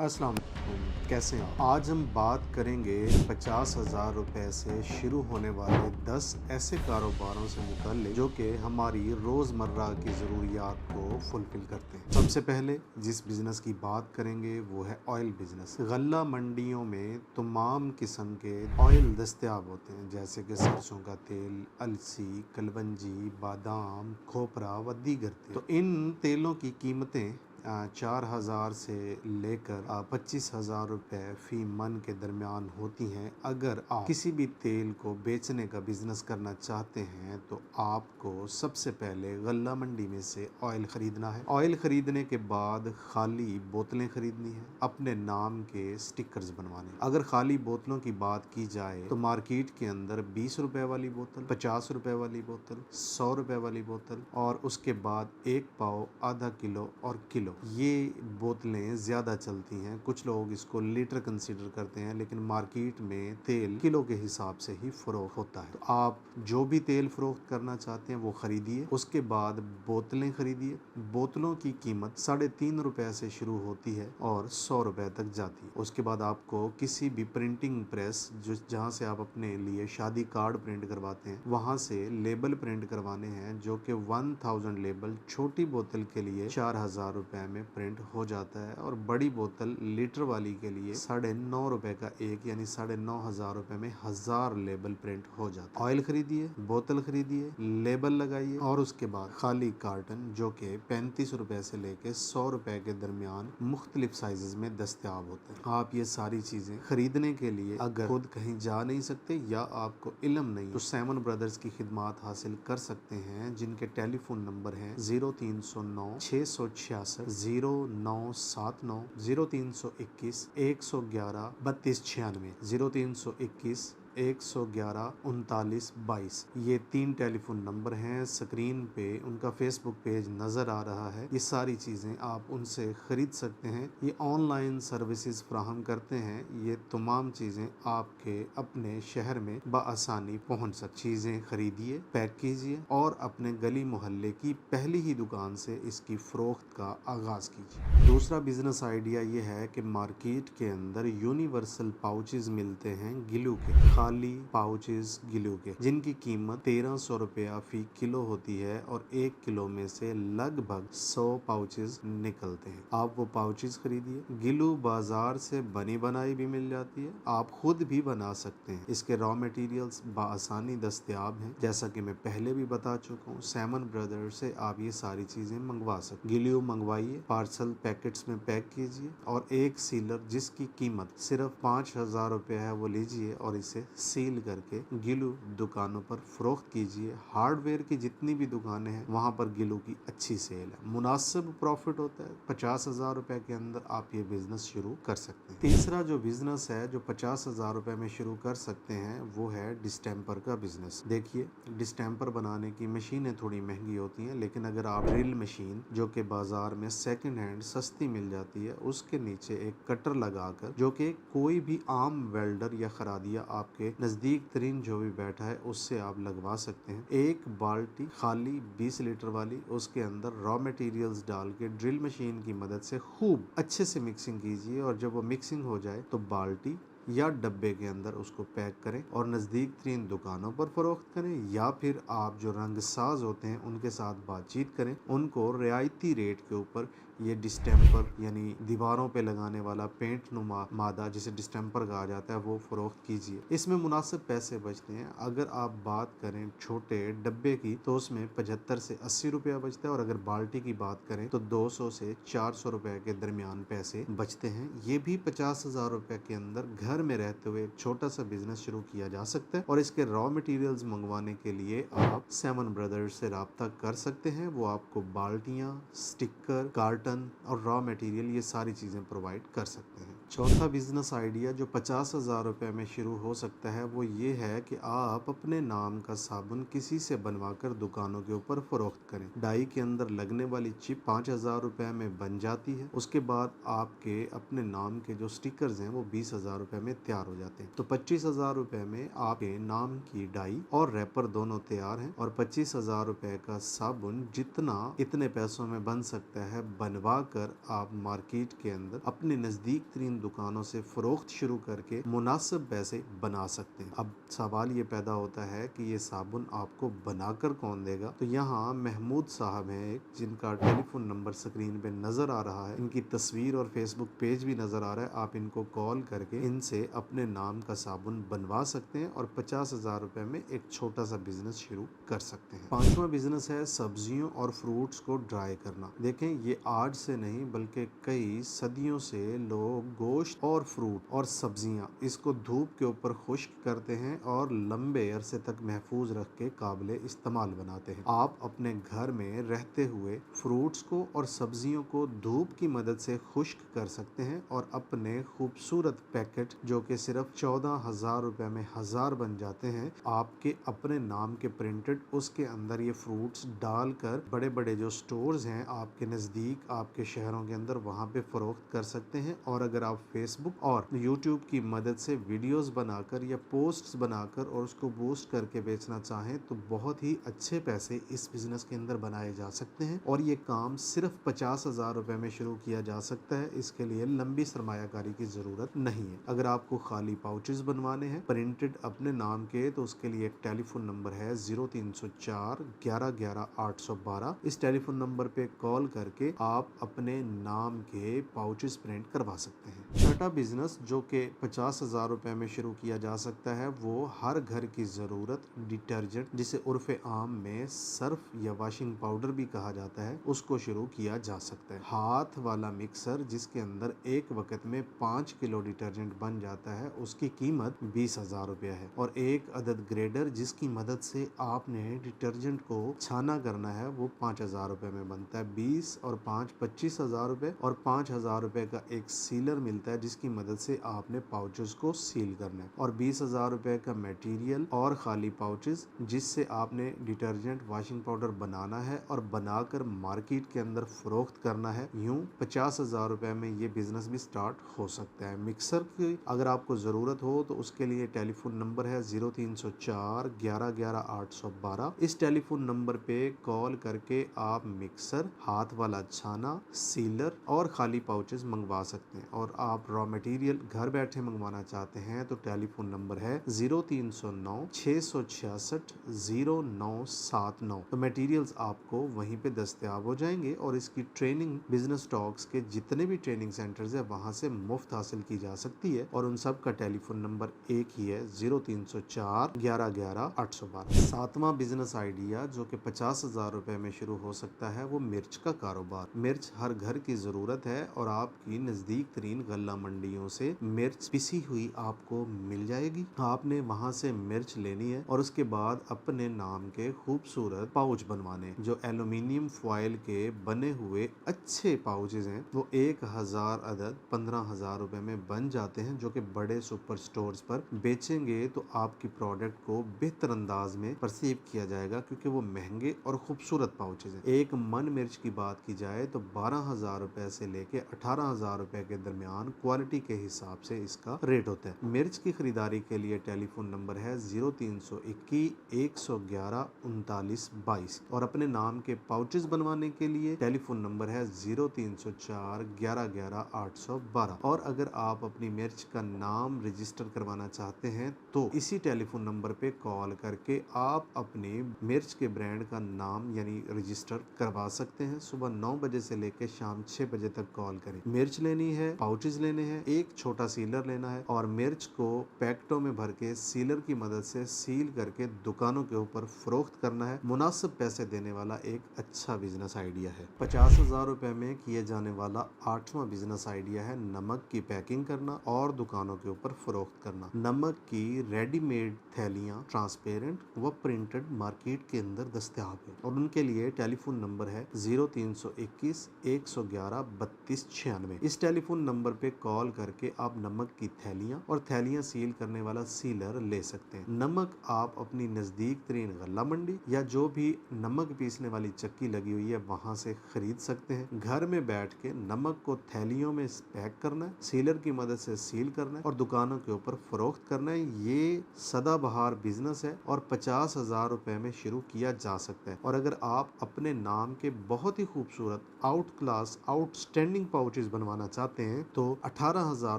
अस्सलाम वालेकुम, कैसे हैं आप? आज हम बात करेंगे 50,000 रुपए से शुरू होने वाले 10 ऐसे कारोबारों से मुताल्लिक जो कि हमारी रोज़मर्रा की ज़रूरियात को फुलफ़िल करते हैं। सबसे पहले जिस बिज़नेस की बात करेंगे वो है ऑयल बिज़नेस। गल्ला मंडियों में तमाम किस्म के ऑयल दस्तयाब होते हैं, जैसे कि सरसों का तेल, अलसी, कलवंजी, बादाम, खोपरा व दीगर तेल। तो इन तेलों की कीमतें 4,000 से लेकर 25,000 रुपये फ़ी मन के दरमियान होती हैं। अगर आप किसी भी तेल को बेचने का बिज़नेस करना चाहते हैं तो आपको सबसे पहले गल्ला मंडी में से ऑयल ख़रीदना है। ऑयल ख़रीदने के बाद खाली बोतलें ख़रीदनी है, अपने नाम के स्टिकर्स बनवाने। अगर खाली बोतलों की बात की जाए तो मार्केट के अंदर 20 रुपए वाली बोतल, 50 रुपए वाली बोतल, 100 रुपए वाली बोतल और उसके बाद 1 पाव, आधा किलो और किलो, ये बोतलें ज़्यादा चलती हैं। कुछ लोग इसको लीटर कंसीडर करते हैं, लेकिन मार्केट में तेल किलो के हिसाब से ही फ़रोख्त होता है। तो आप जो भी तेल फ़रोख्त करना चाहते हैं वो ख़रीदिए। उसके बाद बोतलें ख़रीदिए। बोतलों की कीमत 3.5 रुपए से शुरू होती है और 100 रुपए तक जाती है। उसके बाद आपको किसी भी प्रिंटिंग प्रेस जहाँ से आप अपने लिए शादी कार्ड प्रिंट करवाते हैं, वहाँ से लेबल प्रिंट करवाने हैं, जो कि 1000 लेबल छोटी बोतल के लिए 4,000 रुपए में प्रिंट हो जाता है और बड़ी बोतल लीटर वाली के लिए 9.5 रुपए का एक, यानी 9,500 रुपए में 1000 लेबल प्रिंट हो जाता है। ऑयल खरीदिए, बोतल खरीदिए, लेबल लगाइए और उसके बाद खाली कार्टन, जो कि 35 रुपए से लेके 100 रुपए के दरमियान मुख्तलिफ साइजेस में दस्तयाब होते हैं। आप ये सारी चीजें खरीदने के लिए अगर खुद कहीं जा नहीं सकते या आपको इल्म नहीं, तो सैमन ब्रदर्स की खिदमात हासिल कर सकते हैं, जिनके टेलीफोन नंबर हैं 0309 666 0979, 0321 111 3296, 0321 111 39 22। ये 3 टेलीफोन नंबर हैं। स्क्रीन पे उनका फेसबुक पेज नज़र आ रहा है। ये सारी चीज़ें आप उनसे ख़रीद सकते हैं। ये ऑनलाइन सर्विसेज फ्राहम करते हैं। ये तमाम चीज़ें आपके अपने शहर में बआसानी पहुंच सकती। चीज़ें खरीदिए, पैक कीजिए और अपने गली मोहल्ले की पहली ही दुकान से इसकी फ़रोख्त का आगाज़ कीजिए। दूसरा बिजनेस आइडिया ये है कि मार्केट के अंदर यूनिवर्सल पाउचेस मिलते हैं गिलू के, खाली पाउचेस गिलू के, जिनकी कीमत 1300 रुपया फ़ी किलो होती है और 1 किलो में से लगभग 100 पाउचेस निकलते हैं। आप वो पाउचेस खरीदिए। गिलू बाजार से बनी बनाई भी मिल जाती है, आप खुद भी बना सकते हैं। इसके रॉ मटेरियल्स बआसानी दस्तयाब हैं, जैसा कि मैं पहले भी बता चुका हूँ। सैमन ब्रदर्स से आप ये सारी चीजें मंगवा सकते। गिलू मंगवाइए, पार्सल पैकेट्स में पैक कीजिए और एक सीलर जिसकी कीमत सिर्फ 5,000 रुपये है वो लीजिए और इसे सील करके गिलू दुकानों पर फरोख्त कीजिए। हार्डवेयर की जितनी भी दुकानें हैं वहाँ पर गिलू की अच्छी सेल है, मुनासिब प्रॉफिट होता है। 50,000 रुपये के अंदर आप ये बिजनेस शुरू कर सकते हैं। तीसरा जो बिजनेस है जो 50,000 रुपये में शुरू कर सकते हैं वो है डिस्टेम्पर का बिजनेस। देखिए, डिस्टेम्पर बनाने की मशीनें थोड़ी महंगी होती हैं, लेकिन अगर आप ड्रिल मशीन जो कि बाजार में सेकंड हैंड सस्ती मिल जाती है, उसके नीचे एक कटर लगाकर, जो कि कोई भी आम वेल्डर या खरादिया आपके नजदीक तरीन जो भी बैठा है उससे आप लगवा सकते हैं। एक बाल्टी खाली 20 लीटर वाली, उसके अंदर रॉ मटेरियल्स डाल के ड्रिल मशीन की मदद से खूब अच्छे से मिक्सिंग कीजिए और जब वो मिक्सिंग हो जाए तो बाल्टी या डब्बे के अंदर उसको पैक करें और नज़दीक तीन दुकानों पर फरोख्त करें, या फिर आप जो रंगसाज होते हैं उनके साथ बातचीत करें, उनको रियायती रेट के ऊपर ये डिस्टेम्पर यानी दीवारों पे लगाने वाला पेंट नुमा मादा जिसे डिस्टेम्पर कहा जाता है वो फरोख्त कीजिए। इसमें मुनासिब पैसे बचते हैं। अगर आप बात करें छोटे डब्बे की तो उसमें 75 से 80 रुपया बचता है और अगर बाल्टी की बात करें तो 200 से 400 रुपए के दरमियान पैसे बचते हैं। ये भी 50,000 रुपए के अंदर घर में रहते हुए एक छोटा सा बिजनेस शुरू किया जा सकता है और इसके रॉ मटेरियल्स मंगवाने के लिए आप सैमन ब्रदर्स से राब्ता कर सकते हैं। वो आपको बाल्टियां, स्टिकर, कार्टन और रॉ मटेरियल ये सारी चीजें प्रोवाइड कर सकते हैं। चौथा बिजनेस आइडिया जो 50,000 रुपए में शुरू हो सकता है वो ये है कि आप अपने नाम का साबुन किसी से बनवाकर दुकानों के ऊपर फरोख्त करें। डाई के अंदर लगने वाली चिप 5,000 रुपए में बन जाती है। उसके बाद आपके अपने नाम के जो स्टिकर्स हैं वो 20,000 रुपए में तैयार हो जाते हैं। तो 25,000 रुपए में आपके नाम की डाई और रैपर दोनों तैयार हैं और 25,000 रुपए का साबुन जितना इतने पैसों में बन सकता है बनवा बनवा कर आप मार्केट के अंदर अपने नजदीक तरीन दुकानों से फरोख्त शुरू करके मुनासिब पैसे बना सकते हैं। अब सवाल ये पैदा होता है कि ये साबुन आपको बनाकर कौन देगा। तो यहाँ महमूद साहब हैं एक, जिनका टेलीफोन नंबर स्क्रीन पे नजर आ रहा है, इनकी तस्वीर और फेसबुक पेज भी नजर आ रहा है। आप इनको कॉल करके इनसे अपने नाम का साबुन बनवा सकते हैं और 50,000 रुपए में एक छोटा सा बिजनेस शुरू कर सकते हैं। पांचवा बिजनेस है सब्जियों और फ्रूट्स को ड्राई करना। देखें, ये आज से नहीं बल्कि कई सदियों से लोग गोश्त और फ्रूट और सब्जियां इसको धूप के ऊपर खुश्क करते हैं और लंबे अरसे तक महफूज रख के काबिले इस्तेमाल बनाते हैं। आप अपने घर में रहते हुए फ्रूट्स को और सब्जियों को धूप की मदद से खुश्क कर सकते हैं और अपने खूबसूरत पैकेट जो कि सिर्फ 14,000 रुपए में 1000 बन जाते हैं, आपके अपने नाम के प्रिंटेड, उसके अंदर ये फ्रूट्स डालकर बड़े बड़े जो स्टोर्स हैं आपके नज़दीक, आपके शहरों के अंदर, वहाँ पे फरोख्त कर सकते हैं। और अगर आप फेसबुक और यूट्यूब की मदद से वीडियोस बनाकर या पोस्ट्स बनाकर और उसको बूस्ट करके बेचना चाहें तो बहुत ही अच्छे पैसे इस बिजनेस के अंदर बनाए जा सकते हैं। और ये काम सिर्फ 50,000 रुपए में शुरू किया जा सकता है। इसके लिए लंबी सरमायाकारी की जरूरत नहीं है। अगर आपको खाली पाउचेस बनवाने हैं प्रिंटेड अपने नाम के, तो उसके लिए एक टेलीफोन नंबर है 0304 11 11 812। इस टेलीफोन नंबर पे कॉल करके आप अपने नाम के पाउचेस प्रिंट करवा सकते हैं। छठा बिजनेस जो कि 50,000 रुपए में शुरू किया जा सकता है वो हर घर की जरूरत डिटर्जेंट, जिसे उर्फे आम में सर्फ या वॉशिंग पाउडर भी कहा जाता है, उसको शुरू किया जा सकता है। हाथ वाला मिक्सर जिसके अंदर एक वक्त में 5 किलो डिटर्जेंट बन जाता है, उसकी कीमत 20,000 रुपया है। और एक अदद ग्रेडर जिसकी मदद से आपने डिटर्जेंट को छाना करना है, वो 5,000 रुपए में बनता है। 20 और 5 25,000 रुपए, और 5,000 रुपए का एक सीलर मिलता है जिसकी मदद से आपने पाउचेस को सील करना है। और 20,000 रुपए का मटेरियल और खाली पाउचेस जिससे आपने डिटर्जेंट वॉशिंग पाउडर बनाना है और बनाकर मार्केट के अंदर फरोख्त करना है। यूं 50,000 रुपए में ये बिजनेस भी स्टार्ट हो सकता है। मिक्सर की अगर आपको जरूरत हो तो उसके लिए टेलीफोन नंबर है 0304 11 11 812। इस टेलीफोन नंबर पे कॉल करके आप मिक्सर, हाथ वाला छाना, सीलर और खाली पाउचेस मंगवा सकते हैं। और आप रॉ मटेरियल घर बैठे मंगवाना चाहते हैं तो टेलीफोन नंबर है 0309 666 0979। तो मटेरियल्स आपको वहीं पे दस्तयाब हो जाएंगे और इसकी ट्रेनिंग बिजनेस टॉक्स के जितने भी ट्रेनिंग सेंटर्स है वहां से मुफ्त हासिल की जा सकती है। और उन सब का टेलीफोन नंबर एक ही है 0304 11 11 812। सातवां बिजनेस आइडिया जो कि 50,000 रुपए में शुरू हो सकता है वो मिर्च का कारोबार। मिर्च हर घर की जरूरत है और आपकी नजदीक तरीन गल्ला मंडियों से मिर्च पिसी हुई आपको मिल जाएगी। आपने वहां से मिर्च लेनी है और उसके बाद अपने नाम के खूबसूरत पाउच बनवाने, जो एल्यूमिनियम फॉयल के बने हुए अच्छे पाउचेज हैं, वो 1000 अदद 15,000 रुपए में बन जाते हैं, जो कि बड़े सुपर स्टोर्स पर बेचेंगे तो आपकी प्रोडक्ट को बेहतर अंदाज में परसीव किया जाएगा क्योंकि वो महंगे और खूबसूरत पाउचेज हैं। एक मन मिर्च की बात की जाए तो 12,000 रुपए से लेके 18,000 रुपए के दरमियान क्वालिटी के हिसाब से इसका रेट होता है। मिर्च की खरीदारी के लिए टेलीफोन नंबर है 0321 111 39 22 और अपने नाम के पाउचेस बनवाने के लिए टेलीफोन नंबर है 0304 11 11 812। और अगर आप अपनी मिर्च का नाम रजिस्टर करवाना चाहते हैं तो इसी टेलीफोन नंबर पे कॉल करके आप अपने मिर्च के ब्रांड का नाम यानी रजिस्टर करवा सकते हैं। सुबह 9 बजे से लेकर शाम 6 बजे तक कॉल करें। मिर्च लेनी है, पाउचेस लेने हैं, एक छोटा सीलर लेना है और मिर्च को पैकेटों में भर के सीलर की मदद से सील करके दुकानों के ऊपर फरोख्त करना है। मुनासिब पैसे देने वाला एक अच्छा बिजनेस आइडिया है। 50,000 रुपए में किए जाने वाला 8वां बिजनेस आइडिया है नमक की पैकिंग करना और दुकानों के ऊपर फरोख्त करना। नमक की रेडीमेड थैलियां ट्रांसपेरेंट व प्रिंटेड मार्केट के अंदर दस्तयाब है और उनके लिए टेलीफोन नंबर है 0321 111 32 96। इस टेलीफोन नंबर पे कॉल करके आप नमक की थैलियां और थैलियां सील करने वाला सीलर ले सकते हैं। नमक आप अपनी नजदीक तरीन गल्ला मंडी या जो भी नमक पीसने वाली चक्की लगी हुई है वहां से खरीद सकते हैं। घर में बैठ के नमक को थैलियों में पैक करना है, सीलर की मदद से सील करना है और दुकानों के ऊपर फरोख्त करना है। ये सदाबहार बिजनेस है और 50,000 रुपए में शुरू किया जा सकता है। और अगर आप अपने नाम के बहुत ही खूबसूरत आउट क्लास आउटस्टैंडिंग पाउचेस बनवाना चाहते हैं तो 18,000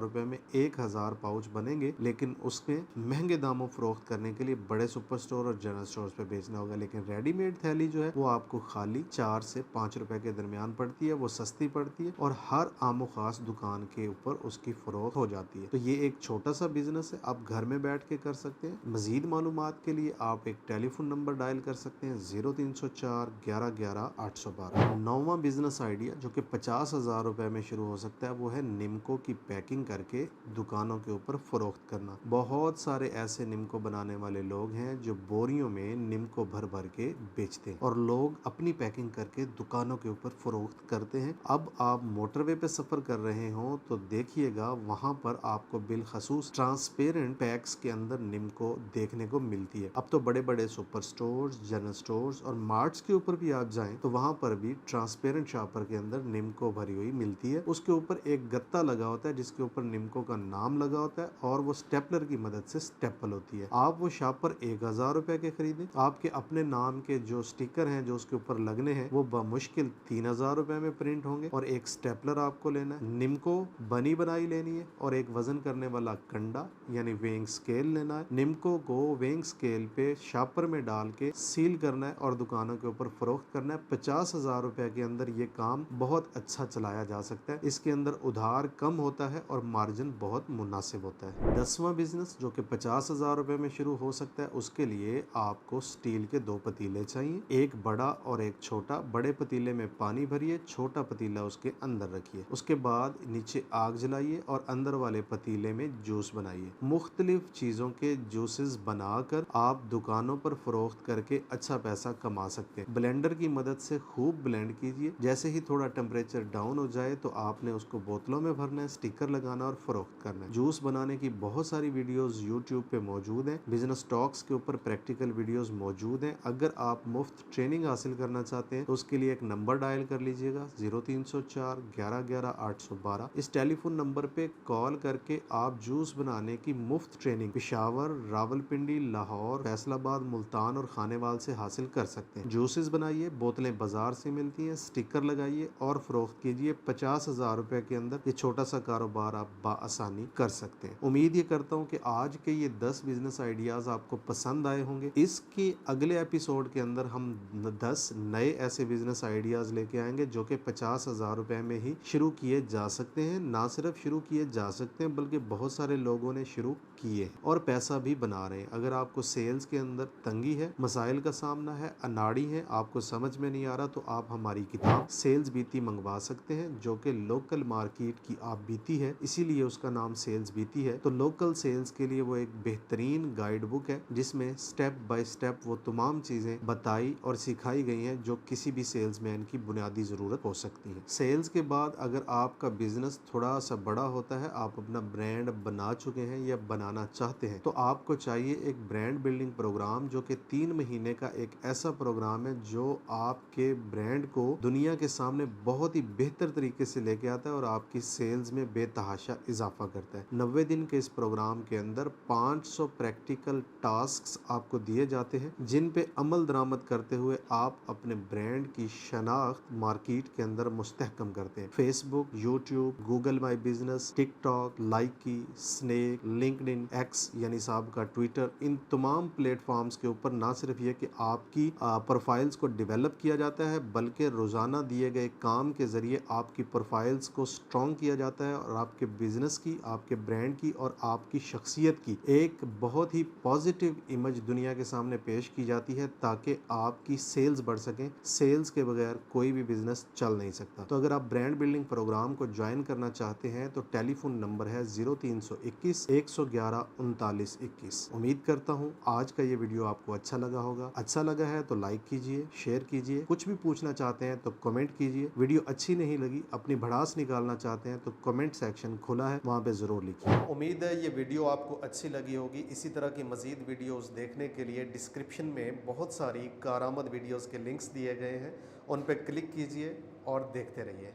रुपए में 1,000 पाउच बनेंगे, लेकिन उसके महंगे दामों फरोख्त करने के लिए बड़े सुपर स्टोर और जनरल स्टोर पे बेचना होगा। लेकिन रेडीमेड थैली जो है वो आपको खाली 4 से 5 रुपए के दरमियान पड़ती है, वो सस्ती पड़ती है और हर आमो खास दुकान के ऊपर उसकी फरोख्त हो जाती है। तो ये एक छोटा सा बिजनेस है, आप घर में बैठ के कर सकते हैं। मजीद मालूमात के लिए आप एक टेलीफोन नंबर डायल कर सकते हैं 0304 11 11 812। नौवां बिजनेस आइडिया जो कि 50,000 रुपए में शुरू हो सकता है वो है निम्को की पैकिंग करके दुकानों के ऊपर फरोख्त करना। बहुत सारे ऐसे निम्को बनाने वाले लोग हैं जो बोरियों में निम्को भर भर के बेचते हैं और लोग अपनी पैकिंग करके दुकानों के ऊपर फरोख्त करते हैं। अब आप मोटरवे पे सफर कर रहे हो तो देखिएगा वहां पर आपको बिलखसूस ट्रांसपेरेंट पैक्स के अंदर निम्को देखने को मिलती है। अब तो बड़े बड़े सुपर स्टोर्स, जनरल स्टोर्स और मार्ट्स के ऊपर भी आप जाएं तो वहां पर भी ट्रांसपेरेंट शॉपर के अंदर निम्को भरी हुई मिलती है। उसके ऊपर एक गत्ता लगा होता है जिसके ऊपर निम्को का नाम लगा होता है और वो स्टेपलर की मदद से स्टेपल होती है। आप वो शॉपर 1,000 रुपए के खरीदें, आपके अपने नाम के जो स्टिकर हैं जो उसके ऊपर लगने हैं वो बमुश्किल 3,000 रुपए में प्रिंट होंगे। और एक स्टेपलर आपको लेना है, निम्को बनी बनाई लेनी है और एक वजन करने वाला कंडा यानी वेइंग स्केल लेना है। निम्को को वेइंग स्केल पे शॉपर में डाल के सील करना है और दुकानों के ऊपर फरोख्त करना है। 50,000 रुपए के अंदर ये काम बहुत अच्छा चलाया जा सकता है। इसके अंदर उधार कम होता है और मार्जिन बहुत मुनासिब होता है। 10वां बिजनेस जो कि 50,000 रुपए में शुरू हो सकता है, उसके लिए आपको स्टील के 2 पतीले चाहिए, एक बड़ा और एक छोटा। बड़े पतीले में पानी भरिए, छोटा पतीला उसके अंदर रखिए। उसके बाद नीचे आग जलाइए और अंदर वाले पतीले में जूस बनाइए। मुख्तलिफ चीजों के जूसेस बनाकर आप दुकानों पर फरोख्त करके अच्छा पैसा कमा सकते हैं। ब्लेंडर की मदद से खूब ब्लेंड कीजिए। जैसे ही थोड़ा टेम्परेचर डाउन हो जाए तो आपने उसको बोतलों में भरना है, स्टिकर लगाना और फरोख्त करना है। जूस बनाने की बहुत सारी वीडियोस यूट्यूब पे मौजूद हैं। बिजनेस टॉक्स के ऊपर प्रैक्टिकल वीडियोस मौजूद हैं। अगर आप मुफ्त ट्रेनिंग हासिल करना चाहते हैं तो उसके लिए एक नंबर डायल कर लीजिएगा 0304 11 11 812। इस टेलीफोन नंबर पे कॉल करके आप जूस बनाने की मुफ्त ट्रेनिंग पेशावर, रावलपिंडी, लाहौर, फैसलाबाद, मुल्तान और खानेवाल से हासिल कर सकते हैं। जूसेस बनाइए, बोतलें बाजार से मिलती हैं, स्टिकर लगाइए और फरोख्त कीजिए। 50,000 रुपए के अंदर ये छोटा सा कारोबार आप बाआसानी कर सकते हैं। उम्मीद ये करता हूँ कि आज के ये 10 बिजनेस आइडियाज आपको पसंद आए होंगे। इसके अगले एपिसोड के अंदर हम 10 नए ऐसे बिजनेस आइडियाज लेके आएंगे जो कि 50,000 रुपए में ही शुरू किए जा सकते हैं। ना सिर्फ शुरू किए जा सकते हैं बल्कि बहुत सारे लोगों ने शुरू किए और पैसा भी बना रहे हैं। अगर आपको सेल्स के अंदर तंगी है, मसाइल का सामना है, अनाड़ी है, आपको समझ में नहीं आ रहा तो आप हमारी किताब सेल्स बीती मंगवा सकते हैं जो कि लोकल मार्केट की आप बीती है, इसीलिए उसका नाम सेल्स बीती है। तो लोकल सेल्स के लिए वो एक बेहतरीन गाइड बुक है जिसमें स्टेप बाय स्टेप वो तमाम चीजें बताई और सिखाई गई हैं जो किसी भी सेल्समैन की बुनियादी जरूरत हो सकती है। सेल्स के बाद अगर आपका बिजनेस थोड़ा सा बड़ा होता है, आप अपना ब्रांड बना चुके हैं या बनाना चाहते हैं, तो आपको चाहिए एक ब्रांड बिल्डिंग प्रोग्राम जो कि 3 महीने का एक ऐसा प्रोग्राम है जो आपके ब्रांड को दुनिया के सामने बहुत ही बेहतर तरीके से लेके आता है और आपकी सेल्स में बेतहाशा इजाफा करता है। 90 दिन के इस प्रोग्राम के अंदर 500 प्रैक्टिकल टास्क्स आपको दिए जाते हैं जिन पे अमल दरामद करते हुए आप अपने ब्रांड की शनाख्त मार्केट के अंदर मुस्तहकम करते हैं। Facebook, YouTube, Google my business, TikTok, Likee, snake, LinkedIn, x यानी साहब का ट्विटर, इन तमाम प्लेटफॉर्म्स के ऊपर ना सिर्फ ये कि आपकी प्रोफाइल्स को डेवलप किया जाता है बल्कि रोजाना दिए गए काम के जरिए आपकी प्रोफाइल्स को स्ट्रॉन्ग किया जाता है और आपके बिजनेस की, आपके ब्रांड की और आपकी शख्सियत की एक बहुत ही पॉजिटिव इमेज दुनिया के सामने पेश की जाती है ताकि आपकी सेल्स बढ़ सकें। सेल्स के बगैर कोई भी बिजनेस चल नहीं सकता। तो अगर आप ब्रांड बिल्डिंग प्रोग्राम को ज्वाइन करना चाहते हैं तो टेलीफोन नंबर है 0321 111 39 21। उम्मीद करता हूँ आज का ये वीडियो आपको अच्छा लगा होगा। अच्छा लगा है तो लाइक कीजिए, शेयर कीजिए। कुछ भी पूछना चाहते हैं तो कमेंट कीजिए। वीडियो अच्छी नहीं लगी, अपनी भड़ास निकालना चाहते हैं तो कमेंट सेक्शन खुला है, वहाँ पे जरूर लिखिए। उम्मीद है ये वीडियो आपको अच्छी लगी होगी। इसी तरह की मजीद वीडियोस देखने के लिए डिस्क्रिप्शन में बहुत सारी कारआमद वीडियोस के लिंक्स दिए गए हैं, उन पर क्लिक कीजिए और देखते रहिए।